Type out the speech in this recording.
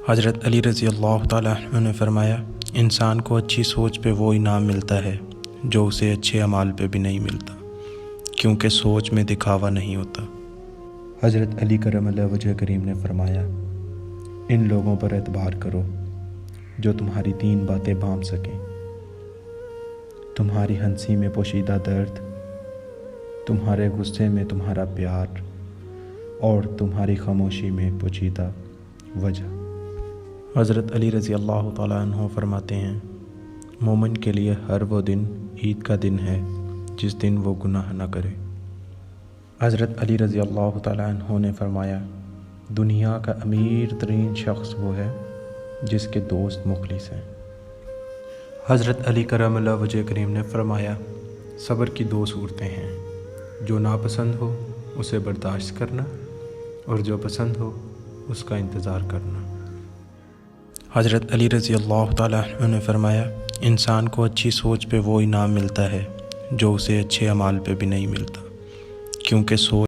حضرت علی رضی اللہ تعالیٰ عنہ نے فرمایا، انسان کو اچھی سوچ پہ وہ انعام ملتا ہے جو اسے اچھے اعمال پہ بھی نہیں ملتا، کیونکہ سوچ میں دکھاوا نہیں ہوتا۔ حضرت علی کرم اللہ وجہ کریم نے فرمایا، ان لوگوں پر اعتبار کرو جو تمہاری 3 باتیں بھانپ سکیں: تمہاری ہنسی میں پوشیدہ درد، تمہارے غصے میں تمہارا پیار، اور تمہاری خاموشی میں پوشیدہ وجہ۔ حضرت علی رضی اللہ تعالیٰ عنہ فرماتے ہیں، مومن کے لیے ہر وہ دن عید کا دن ہے جس دن وہ گناہ نہ کرے۔ حضرت علی رضی اللہ تعالیٰ عنہ نے فرمایا، دنیا کا امیر ترین شخص وہ ہے جس کے دوست مخلص ہیں۔ حضرت علی کرم اللہ وجہ کریم نے فرمایا، صبر کی 2 صورتیں ہیں: جو ناپسند ہو اسے برداشت کرنا، اور جو پسند ہو اس کا انتظار کرنا۔ حضرت علی رضی اللہ تعالیٰ عنہ نے فرمایا، انسان کو اچھی سوچ پہ وہ انعام ملتا ہے جو اسے اچھے اعمال پہ بھی نہیں ملتا، کیونکہ سوچ